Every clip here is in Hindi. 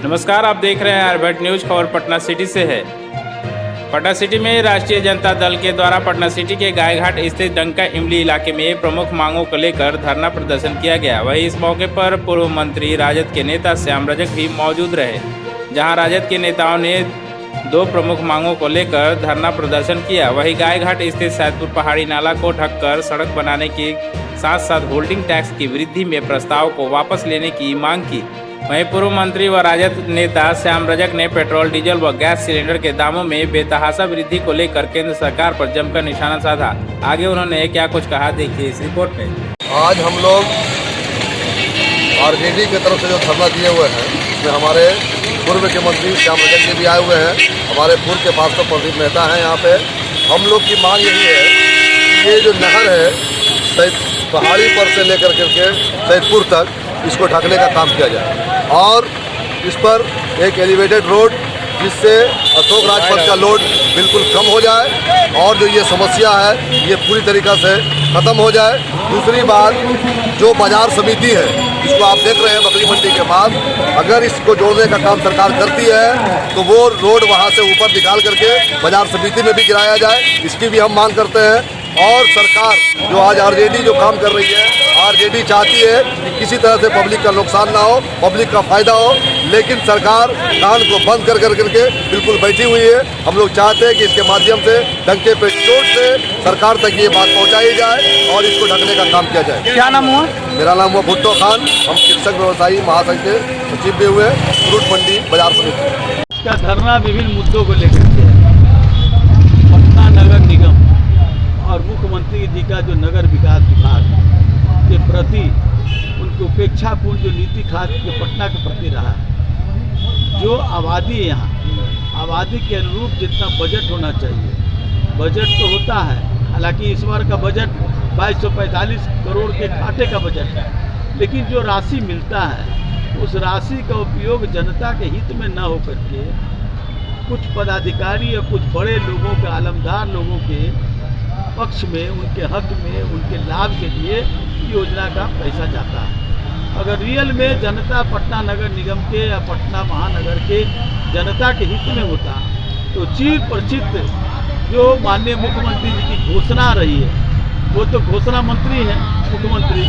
नमस्कार, आप देख रहे हैं आरबेट न्यूज। खबर पटना सिटी से है। पटना सिटी में राष्ट्रीय जनता दल के द्वारा पटना सिटी के गायघाट स्थित डंका इमली इलाके में प्रमुख मांगों को लेकर धरना प्रदर्शन किया गया। वहीं इस मौके पर पूर्व मंत्री राजद के नेता श्याम रजक भी मौजूद रहे, जहां राजद के नेताओं ने 2 प्रमुख मांगों को लेकर धरना प्रदर्शन किया। वहीं गायघाट स्थित सैदपुर पहाड़ी नाला को ढककर सड़क बनाने के साथ साथ होल्डिंग टैक्स की वृद्धि में प्रस्ताव को वापस लेने की मांग की। वहीं पूर्व मंत्री व राजद नेता श्याम रजक ने पेट्रोल, डीजल व गैस सिलेंडर के दामों में बेतहाशा वृद्धि को लेकर केंद्र सरकार पर जमकर निशाना साधा। आगे उन्होंने क्या कुछ कहा, देखिए इस रिपोर्ट में। आज हम लोग आरजेडी की तरफ से जो धरना दिए हुए हैं, इसमें हमारे पूर्व के मंत्री श्याम रजक जी भी आए हुए हैं, हमारे पूर्व के पार्षद प्रदीप मेहता हैं यहाँ पे। हम लोग की मांग यही है कि ये जो नहर है पहाड़ी पर से लेकर करके सैदपुर तक, इसको ढकने का काम किया जाए और इस पर एक एलिवेटेड रोड, जिससे अशोक राजपथ का लोड बिल्कुल कम हो जाए और जो ये समस्या है ये पूरी तरीक़ा से ख़त्म हो जाए। दूसरी बात, जो बाज़ार समिति है, इसको आप देख रहे हैं बकरी मंडी के पास, अगर इसको जोड़ने का काम सरकार करती है तो वो रोड वहाँ से ऊपर निकाल करके बाज़ार समिति में भी गिराया जाए, इसकी भी हम मांग करते हैं। और सरकार जो आज आरजेडी जो काम कर रही है, आरजेडी चाहती है कि किसी तरह से पब्लिक का नुकसान ना हो, पब्लिक का फ़ायदा हो, लेकिन सरकार कान को बंद कर करके बिल्कुल बैठी हुई है। हम लोग चाहते हैं कि इसके माध्यम से डंके पे चोट से सरकार तक ये बात पहुंचाई जाए और इसको ढकने का काम किया जाए। क्या नाम हुआ? मेरा नाम हुआ भुट्टो खान। हम कृषक व्यवसायी महासंघ के सचिव भी हुए, फ्रूट मंडी बाजार समिति। इसका धरना विभिन्न मुद्दों को लेकर के पटना नगर निगम और मुख्यमंत्री जी का जो नगर विकास विभाग के प्रति उनकी उपेक्षापूर्ण जो नीति खास के पटना के प्रति रहा है। जो आबादी है यहाँ, आबादी के अनुरूप जितना बजट होना चाहिए, बजट तो होता है। हालांकि इस बार का बजट 2245 करोड़ के घाटे का बजट है, लेकिन जो राशि मिलता है उस राशि का उपयोग जनता के हित में न होकर के कुछ पदाधिकारी या कुछ बड़े लोगों के, आलमदार लोगों के पक्ष में, उनके हक में, उनके लाभ के लिए योजना का पैसा जाता है। अगर रियल में जनता पटना नगर निगम के या पटना महानगर के जनता के हित में होता तो चिर परिचित जो माननीय मुख्यमंत्री जी की घोषणा रही है, वो तो घोषणा मंत्री हैं मुख्यमंत्री,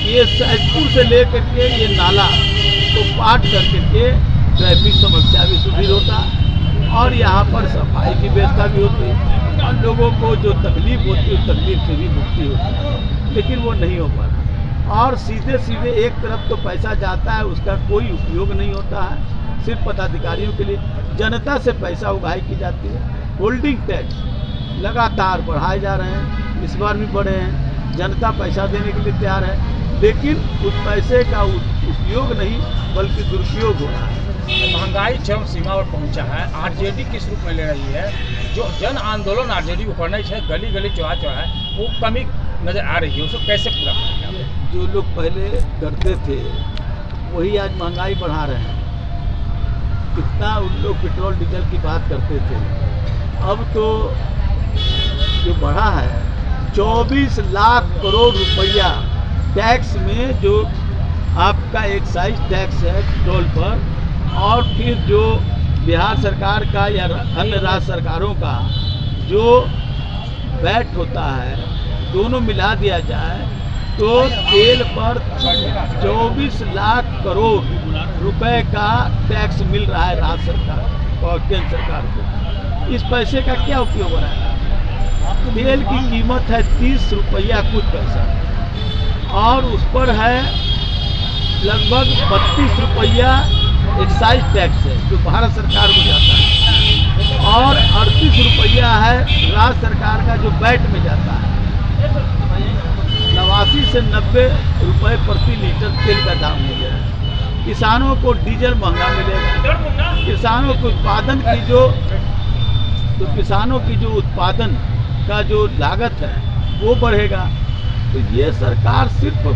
ये सैदपुर से लेकर के ये नाला को पाट करके के ट्रैफिक समस्या भी सुदृढ़ होता और यहाँ पर सफाई की व्यवस्था भी होती और लोगों को जो तकलीफ होती है उस तकलीफ से भी मुक्ति होती है, लेकिन वो नहीं हो पा रहा। और सीधे सीधे एक तरफ तो पैसा जाता है, उसका कोई उपयोग नहीं होता है, सिर्फ पदाधिकारियों के लिए जनता से पैसा उगाही की जाती है। होल्डिंग टैक्स लगातार बढ़ाए जा रहे हैं, इस बार भी बढ़े हैं, जनता पैसा देने के लिए तैयार है, लेकिन उस पैसे का उपयोग नहीं बल्कि दुरुपयोग हो रहा है। महंगाई चरम सीमा पर पहुंचा है। आरजेडी किस रूप में ले रही है? जो जन आंदोलन आरजेडी को करना है, गली गली चौराहा चौराहा, वो कमी नजर आ रही है, उसको कैसे पूरा करेंगे? जो लोग पहले डरते थे वही आज महंगाई बढ़ा रहे हैं। कितना उन लोग पेट्रोल डीजल की बात करते थे, अब तो जो बढ़ा है 24 लाख करोड़ रुपया टैक्स में, जो आपका एक्साइज टैक्स है पेट्रोल पर, और फिर जो बिहार सरकार का या अन्य राज्य सरकारों का जो वैट होता है, दोनों मिला दिया जाए तो तेल पर 24 लाख करोड़ रुपए का टैक्स मिल रहा है राज्य सरकार और केंद्र सरकार को। इस पैसे का क्या उपयोग हो रहा है? तेल की कीमत है 30 रुपया कुछ पैसा और उस पर है लगभग 32 रुपया एक्साइज टैक्स है जो भारत सरकार को जाता है और 38 रुपया है राज्य सरकार का जो वैट में जाता है। 89 से 90 रुपये प्रति लीटर तेल का दाम हो गया है। किसानों को डीजल महंगा मिलेगा, किसानों के उत्पादन की किसानों की जो उत्पादन का जो लागत है वो बढ़ेगा। तो ये सरकार सिर्फ